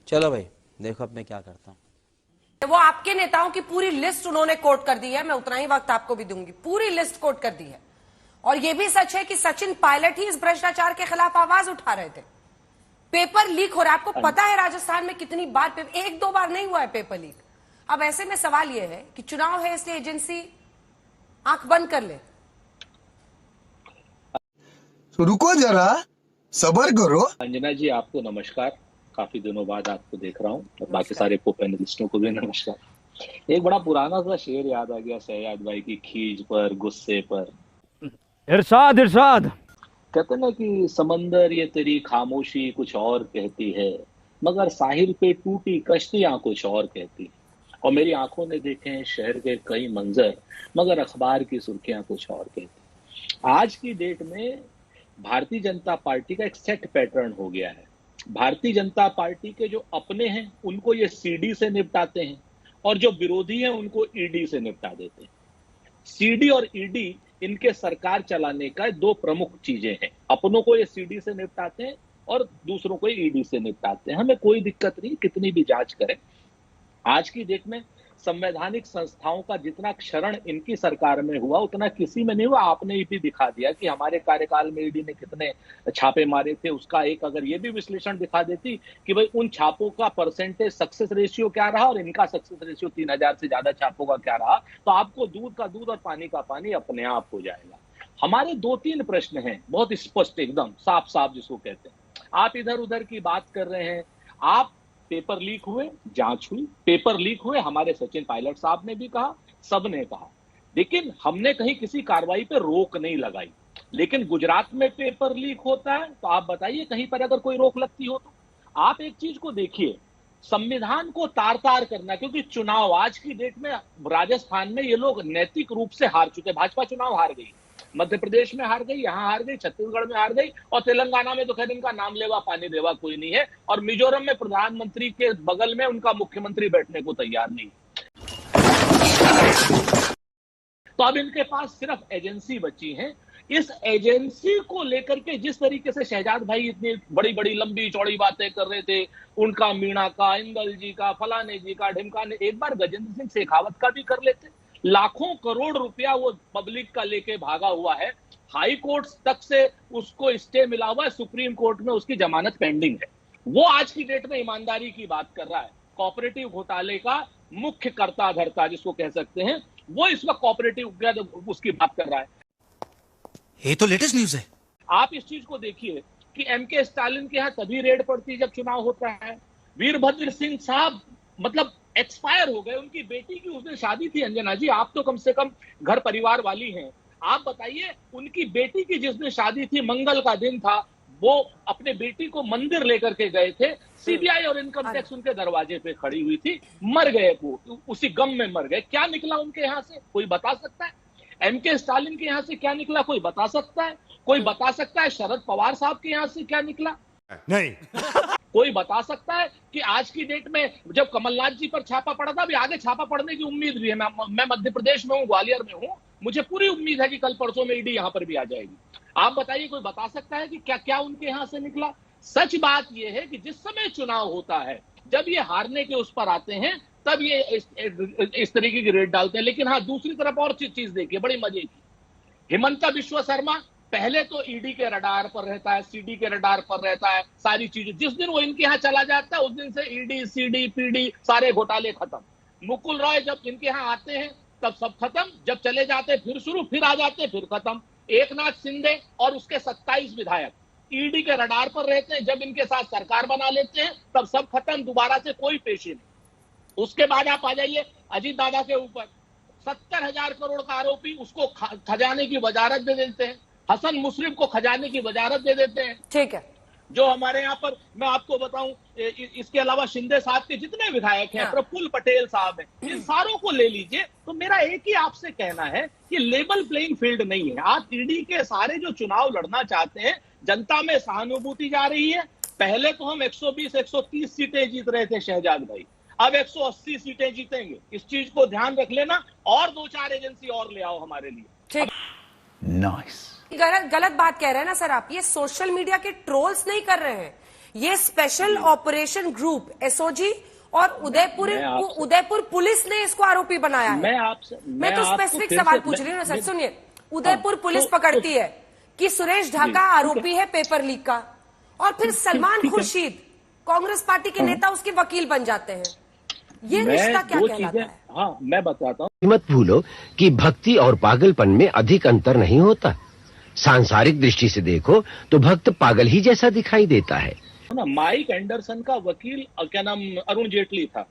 चलो भाई देखो अब मैं क्या करता हूँ। वो आपके नेताओं की पूरी लिस्ट उन्होंने कोट कर दी है, मैं उतना ही वक्त आपको भी दूंगी। पूरी लिस्ट कोट कर दी है। और यह भी सच है कि सचिन पायलट ही इस भ्रष्टाचार के खिलाफ आवाज उठा रहे थे। पेपर लीक हो रहा है, आपको पता है राजस्थान में कितनी बार, एक दो बार नहीं हुआ है पेपर लीक। अब ऐसे में सवाल यह है कि चुनाव है इसलिए एजेंसी आंख बंद कर ले। तो रुको जरा, सबर करो। अंजना जी, आपको नमस्कार। काफी दिनों बाद आपको देख रहा हूँ और बाकी सारे पैनलिस्टों को भी नमस्कार। एक बड़ा पुराना सा शेर याद आ गया सयाद भाई की खीज पर, गुस्से पर। इरशाद इरशाद। कहते ना कि समंदर ये तेरी खामोशी कुछ और कहती है, मगर साहिल पे टूटी कश्तियां कुछ और कहती है। और मेरी आंखों ने देखे हैं शहर के कई मंजर, मगर अखबार की सुर्खियां कुछ और कहती। आज की डेट में भारतीय जनता पार्टी का एक सेट पैटर्न हो गया है। भारतीय जनता पार्टी के जो अपने हैं उनको ये सीडी से निपटाते हैं और जो विरोधी हैं उनको ईडी से निपटा देते हैं। सीडी और ईडी इनके सरकार चलाने का दो प्रमुख चीजें हैं। अपनों को ये सीडी से निपटाते हैं और दूसरों को ईडी से निपटाते हैं। हमें कोई दिक्कत नहीं, कितनी भी जांच करें। आज की डेट में संवैधानिक संस्थाओं का जितना क्षरण इनकी सरकार में हुआ उतना किसी में नहीं हुआ। आपने भी दिखा दिया कि हमारे कार्यकाल में ईडी ने कितने छापे मारे थे। उसका एक अगर ये भी विश्लेषण दिखा देती कि भाई उन छापों का परसेंटेज सक्सेस रेशियो क्या रहा और इनका सक्सेस रेशियो 3000 से ज्यादा छापों का क्या रहा, तो आपको दूध का दूध और पानी का पानी अपने आप हो जाएगा। हमारे 2-3 प्रश्न हैं, बहुत स्पष्ट, एकदम साफ साफ जिसको कहते हैं। आप इधर उधर की बात कर रहे हैं। आप पेपर लीक हुए, जांच हुई, पेपर लीक हुए, हमारे सचिन पायलट साहब ने भी कहा, सबने कहा, लेकिन हमने कहीं किसी कार्रवाई पे रोक नहीं लगाई। लेकिन गुजरात में पेपर लीक होता है तो आप बताइए कहीं पर अगर कोई रोक लगती हो तो। आप एक चीज को देखिए, संविधान को तार तार करना, क्योंकि चुनाव आज की डेट में राजस्थान में ये लोग नैतिक रूप से हार चुके। भाजपा चुनाव हार गई, मध्य प्रदेश में हार गई, यहां हार गई, छत्तीसगढ़ में हार गई और तेलंगाना में तो खैर इनका नाम लेवा पानी देवा कोई नहीं है। और मिजोरम में प्रधानमंत्री के बगल में उनका मुख्यमंत्री बैठने को तैयार नहीं। तो अब इनके पास सिर्फ एजेंसी बची है। इस एजेंसी को लेकर के जिस तरीके से शहजाद भाई इतनी बड़ी बड़ी लंबी चौड़ी बातें कर रहे थे, उनका मीणा का, इंदल जी का, फलाने जी का, ढिमकाने, एक बार गजेंद्र सिंह शेखावत का भी कर लेते। लाखों करोड़ रुपया वो पब्लिक का लेके भागा हुआ है। हाई कोर्ट तक से उसको स्टे मिला हुआ है, सुप्रीम कोर्ट में उसकी जमानत पेंडिंग है। वो आज की डेट में ईमानदारी की बात कर रहा है। कोऑपरेटिव घोटाले का मुख्य कर्ता धर्ता जिसको कह सकते हैं, वो इस वक्त कोऑपरेटिव उसकी बात कर रहा है। ये तो लेटेस्ट न्यूज है। आप इस चीज को देखिए कि एमके स्टालिन के यहां तभी रेड पड़ती जब चुनाव होता है। वीरभद्र सिंह साहब मतलब एक्सपायर हो गए, उनकी बेटी की उस दिन शादी थी। अंजना जी, आप तो कम से कम घर परिवार वाली हैं, आप बताइए, उनकी बेटी की जिस दिन शादी थी, मंगल का दिन था, वो अपने बेटी को मंदिर लेकर के गए थे। सीबीआई और इनकम टैक्स उनके दरवाजे पे खड़ी हुई थी, मर गए वो, उसी गम में मर गए। क्या निकला उनके यहां से, कोई बता सकता है? एमके स्टालिन के यहां से क्या निकला, कोई बता सकता है? कोई बता सकता है शरद पवार साहब के यहां से क्या निकला? नहीं। कोई बता सकता है कि आज की डेट में जब कमलनाथ जी पर छापा पड़ा था, अभी आगे छापा पड़ने की उम्मीद भी है। मैं मध्य प्रदेश में हूं, ग्वालियर में हूं, मुझे पूरी उम्मीद है कि कल परसों में ईडी यहां पर भी आ जाएगी। आप बताइए, कोई बता सकता है कि क्या क्या उनके यहां से निकला? सच बात यह है कि जिस समय चुनाव होता है, जब ये हारने के उस पर आते हैं, तब ये इस तरीके की रेड डालते हैं। लेकिन हाँ, दूसरी तरफ और चीज देखिए, बड़ी मजे की, हिमंता बिश्व शर्मा पहले तो ईडी के रडार पर रहता है, सीडी के रडार पर रहता है, सारी चीजें। जिस दिन वो इनके यहाँ चला जाता है, उस दिन से ईडी, सीडी, पीडी सारे घोटाले खत्म। मुकुल रॉय जब इनके यहाँ आते हैं तब सब खत्म, जब चले जाते फिर शुरू, फिर आ जाते फिर खत्म। एकनाथ शिंदे और उसके 27 विधायक ईडी के रडार पर रहते हैं, जब इनके साथ सरकार बना लेते हैं तब सब खत्म, दोबारा से कोई पेशी नहीं। उसके बाद आप आ जाइए अजीत दादा के ऊपर, 70,000 करोड़ का आरोपी, उसको खजाने की वजारत दे देते हैं। हसन मुश्रिफ को खजाने की वजारत दे देते हैं। ठीक है। जो हमारे यहाँ पर, मैं आपको बताऊं, इसके अलावा शिंदे साहब के जितने विधायक हैं, प्रफुल्ल पटेल साहब हैं, इन सारों को ले लीजिए। तो मेरा एक ही आपसे कहना है कि लेवल प्लेइंग फील्ड नहीं है। आप ईडी के सारे जो चुनाव लड़ना चाहते हैं, जनता में सहानुभूति जा रही है। पहले तो हम 120-130 सीटें जीत रहे थे शहजाद भाई, अब 180 सीटें जीतेंगे। इस चीज को ध्यान रख लेना, और 2-4 एजेंसी और ले आओ हमारे लिए। ठीक। नाइस। गलत बात कह रहे हैं ना सर आप, ये सोशल मीडिया के ट्रोल्स नहीं कर रहे हैं, ये स्पेशल ऑपरेशन ग्रुप एसओजी और उदयपुर पुलिस ने इसको आरोपी बनाया है। मैं तो स्पेसिफिक सवाल पूछ रही हूँ ना सर, सुनिए। उदयपुर पुलिस पकड़ती है कि सुरेश ढाका आरोपी है पेपर लीक का, और फिर सलमान खुर्शीद कांग्रेस पार्टी के नेता उसके वकील बन जाते हैं। ये रिश्ता क्या कहलाता है? हाँ, मैं बताता हूँ। मत भूलो कि भक्ति और पागलपन में अधिक अंतर नहीं होता। सांसारिक दृष्टि से देखो तो भक्त पागल ही जैसा दिखाई देता है ना। माइक एंडरसन का वकील क्या नाम अरुण जेटली था,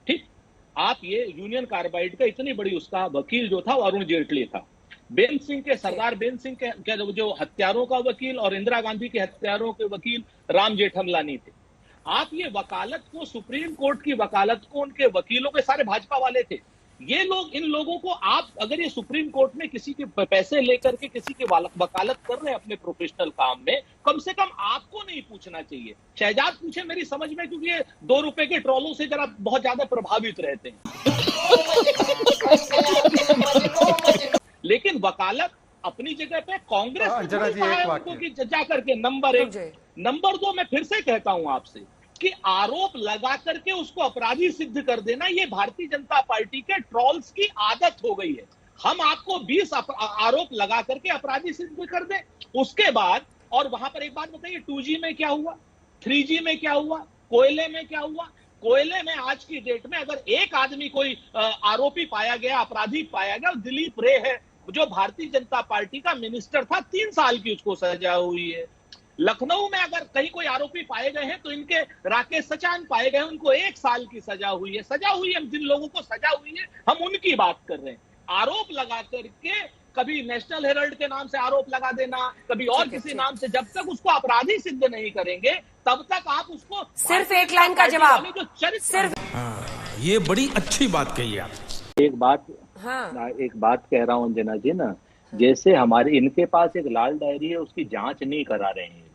ठीक। आप ये यूनियन कार्बाइड का इतनी बड़ी उसका वकील जो था वो अरुण जेटली था। बेन सिंह के सरदार बेन सिंह के जो हत्यारों का वकील और इंदिरा गांधी के हत्यारों के वकील राम जेठमलानी थे। आप ये वकालत को, सुप्रीम कोर्ट की वकालत को उनके वकीलों के सारे भाजपा वाले थे। ये लोग, इन लोगों को आप अगर ये सुप्रीम कोर्ट में किसी के पैसे लेकर के किसी की वकालत कर रहे हैं अपने प्रोफेशनल काम में, कम से कम आपको नहीं पूछना चाहिए। शहजाद पूछे मेरी समझ में, क्योंकि ये 2 रुपए के ट्रॉलों से जरा बहुत ज्यादा प्रभावित रहते हैं। लेकिन वकालत अपनी जगह पे कांग्रेस जा करके नंबर 1। नंबर 2, मैं फिर से कहता हूं आपसे कि आरोप लगा करके उसको अपराधी सिद्ध कर देना, ये भारतीय जनता पार्टी के ट्रॉल्स की आदत हो गई है। हम आपको 20 आरोप लगा करके अपराधी सिद्ध कर दें, उसके बाद, और वहां पर एक बात बताइए, 2G में क्या हुआ, 3G में क्या हुआ, कोयले में क्या हुआ? कोयले में आज की डेट में अगर एक आदमी कोई आरोपी पाया गया, अपराधी पाया गया, दिलीप रे है, जो भारतीय जनता पार्टी का मिनिस्टर था, 3 साल की उसको सजा हुई है। लखनऊ में अगर कहीं कोई आरोपी पाए गए हैं तो इनके राकेश सचान पाए गए, उनको 1 साल की सजा हुई है। सजा हुई है, जिन लोगों को सजा हुई है हम उनकी बात कर रहे हैं। आरोप लगा करके, कभी नेशनल हेराल्ड के नाम से आरोप लगा देना, कभी और किसी नाम से, जब तक उसको अपराधी सिद्ध नहीं करेंगे तब तक आप उसको सिर्फ एक लाइन का जवाब, सिर्फ ये बड़ी अच्छी बात कही आप। एक बात कह रहा हूं अंजना जी ना, जैसे हमारे इनके पास एक लाल डायरी है, उसकी जांच नहीं करा रहे हैं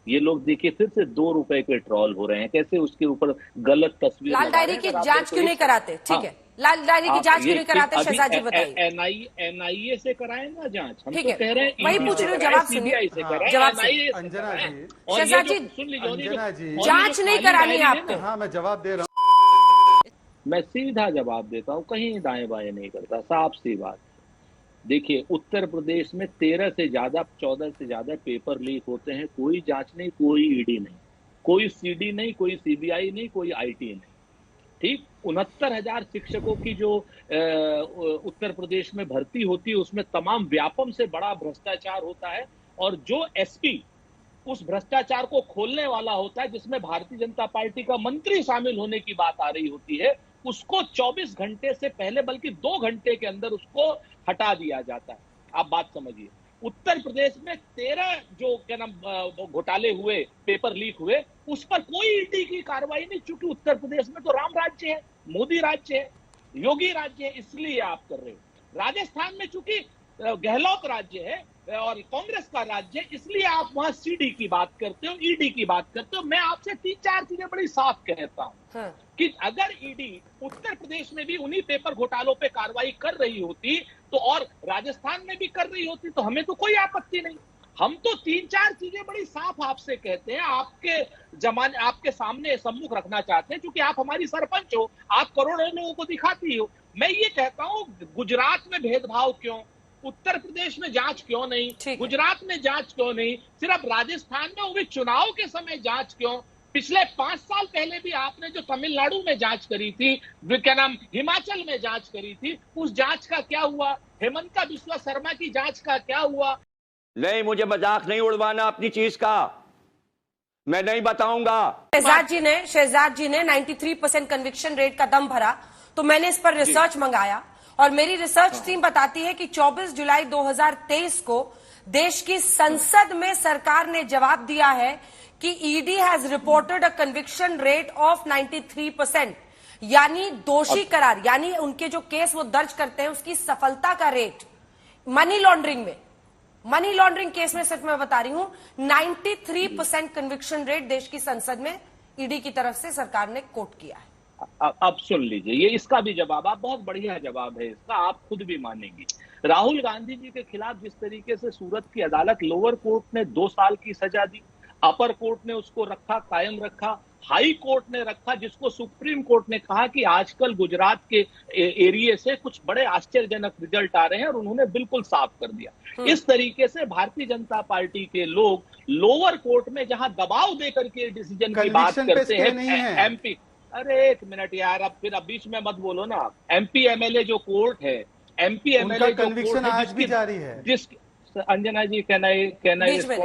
ये लोग। देखिए फिर से 2 रुपए के ट्रॉल हो रहे हैं, कैसे उसके ऊपर गलत तस्वीर। लाल डायरी की जांच क्यों नहीं कराते? ठीक है, लाल डायरी की जांच क्यों नहीं कराते शहजाद जी, बताइए। NIA से कराएं ना जांच, हम ठीक तो है, कह रहे हैं वही पूछ रही हूँ, जवाब सुनिए। जवाब शहजाद जी, जांच नहीं करानी है आपको। हाँ, मैं जवाब दे रहा हूँ। मैं सीधा जवाब देता हूँ, कहीं दाएं बाएं नहीं करता, साफ सी बात। देखिए उत्तर प्रदेश में 13 से ज्यादा 14 से ज्यादा पेपर लीक होते हैं, कोई जांच नहीं, कोई ईडी नहीं, कोई सीडी नहीं, कोई सीबीआई नहीं, कोई आईटी नहीं, ठीक। 69,000 शिक्षकों की जो उत्तर प्रदेश में भर्ती होती है उसमें तमाम व्यापम से बड़ा भ्रष्टाचार होता है, और जो एसपी उस भ्रष्टाचार को खोलने वाला होता है, जिसमें भारतीय जनता पार्टी का मंत्री शामिल होने की बात आ रही होती है, उसको 24 घंटे से पहले, बल्कि 2 घंटे के अंदर उसको हटा दिया जाता है। आप बात समझिए, उत्तर प्रदेश में 13 जो क्या नाम घोटाले हुए, पेपर लीक हुए, उस पर कोई ईडी की कार्रवाई नहीं, क्योंकि उत्तर प्रदेश में तो राम राज्य है, मोदी राज्य है, योगी राज्य है, इसलिए आप कर रहे हो। राजस्थान में चूंकि गहलोत राज्य है और कांग्रेस का राज्य है, इसलिए आप वहां सीडी की बात करते हो, ईडी की बात करते हो। मैं आपसे 3-4 चीजें बड़ी साफ कहता हूं कि अगर ईडी उत्तर प्रदेश में भी उन्हीं पेपर घोटालों पे कार्रवाई कर रही होती तो, और राजस्थान में भी कर रही होती, तो हमें तो कोई आपत्ति नहीं। हम तो 3-4 चीजें बड़ी साफ आपसे कहते हैं, आपके सामने सम्मुख रखना चाहते हैं, क्योंकि आप हमारी सरपंच हो, आप करोड़ों लोगों को दिखाती हो। मैं ये कहता हूं, गुजरात में भेदभाव क्यों, उत्तर प्रदेश में जांच क्यों नहीं, गुजरात में जांच क्यों नहीं, सिर्फ राजस्थान में वो भी चुनाव के समय जांच क्यों? पिछले 5 साल पहले भी आपने जो तमिलनाडु में जांच करी थी, क्या नाम हिमाचल में जांच करी थी, उस जांच का क्या हुआ? हेमंता बिस्वा शर्मा की जांच का क्या हुआ? नहीं, मुझे मजाक नहीं उड़वाना अपनी चीज का, मैं नहीं बताऊंगा। शहजाद जी ने 93% कन्विक्शन रेट का दम भरा, तो मैंने इस पर रिसर्च मंगाया, और मेरी रिसर्च टीम बताती है कि 24 जुलाई 2023 को देश की संसद में सरकार ने जवाब दिया है कि ED has reported a conviction rate of 93%, यानी दोषी करार, यानी उनके जो केस वो दर्ज करते हैं उसकी सफलता का रेट मनी लॉन्ड्रिंग केस में, सिर्फ मैं बता रही हूं, 93% कन्विक्शन रेट देश की संसद में ईडी की तरफ से सरकार ने कोट किया है। अब सुन लीजिए, ये इसका भी जवाब, आप बहुत बढ़िया जवाब है इसका, आप खुद भी मानेंगी। राहुल गांधी जी के खिलाफ जिस तरीके से सूरत की अदालत, लोअर कोर्ट ने 2 साल की सजा दी, अपर कोर्ट ने उसको रखा, कायम रखा, हाई कोर्ट ने रखा, जिसको सुप्रीम कोर्ट ने कहा कि आजकल गुजरात के एरिया से कुछ बड़े आश्चर्यजनक रिजल्ट आ रहे हैं और उन्होंने बिल्कुल साफ कर दिया। इस तरीके से भारतीय जनता पार्टी के लोग लोअर कोर्ट में जहां दबाव देकर के डिसीजन की बात करते हैं, एमपी, अरे एक मिनट यार, अब फिर अब बीच में मत बोलो ना। एमपी एमएलए जो कोर्ट है, एमपी एमएलए जो कोर्ट है, आज भी जारी है, जिस अंजना जी कहना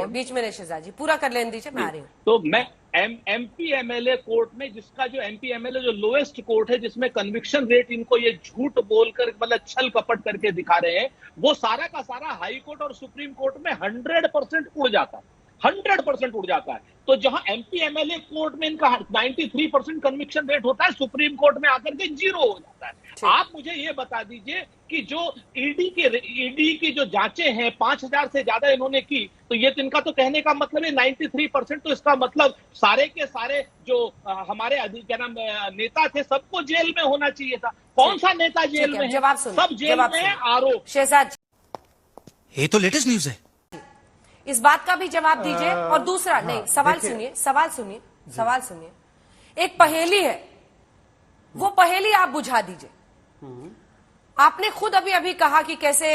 बीच में शहजाद जी पूरा कर लेने दीजिए, मैं आ रही हूँ। तो मैं एमपी एमएलए कोर्ट में, जिसका जो एमपी एमएलए जो लोएस्ट कोर्ट है, जिसमें कन्विक्शन रेट इनको ये झूठ बोलकर मतलब छल कपट करके दिखा रहे हैं, वो सारा का सारा हाई कोर्ट और सुप्रीम कोर्ट में 100% उड़ जाता है, 100% उड़ जाता है। तो जहां एमपी एमएलए कोर्ट में इनका 93% कन्विक्शन रेट होता है, सुप्रीम कोर्ट में आकर के 0 हो जाता है। आप मुझे ये बता दीजिए कि जो ईडी की जो जांचें हैं 5000 से ज्यादा इन्होंने की, तो ये इनका तो कहने का मतलब है 93%, तो इसका मतलब सारे के सारे जो हमारे क्या नाम नेता थे, सबको जेल में होना चाहिए था। कौन सा नेता जेल में है? जवाब सुनिए, सब जेल में है, आरोप। शहजाद जी, ये तो लेटेस्ट न्यूज है। इस बात का भी जवाब दीजिए। और दूसरा, नहीं, सवाल सुनिए। एक पहेली है, वो पहेली आप बुझा दीजिए। आपने खुद अभी कहा कि कैसे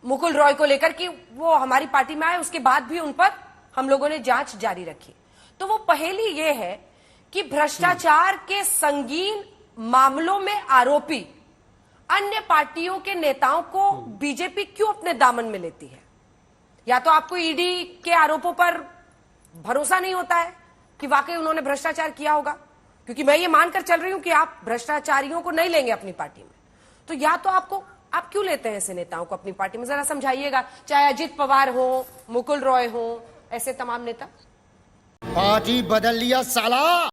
मुकुल रॉय को लेकर कि वो हमारी पार्टी में आए, उसके बाद भी उन पर हम लोगों ने जांच जारी रखी। तो वो पहेली ये है कि भ्रष्टाचार के संगीन मामलों में आरोपी अन्य पार्टियों के नेताओं को बीजेपी क्यों अपने दामन में लेती है? या तो आपको ईडी के आरोपों पर भरोसा नहीं होता है कि वाकई उन्होंने भ्रष्टाचार किया होगा, क्योंकि मैं ये मानकर चल रही हूं कि आप भ्रष्टाचारियों को नहीं लेंगे अपनी पार्टी में। तो या तो आप क्यों लेते हैं ऐसे नेताओं को अपनी पार्टी में? जरा समझाइएगा, चाहे अजित पवार हो, मुकुल रॉय हो, ऐसे तमाम नेता। पार्टी बदल लिया साला।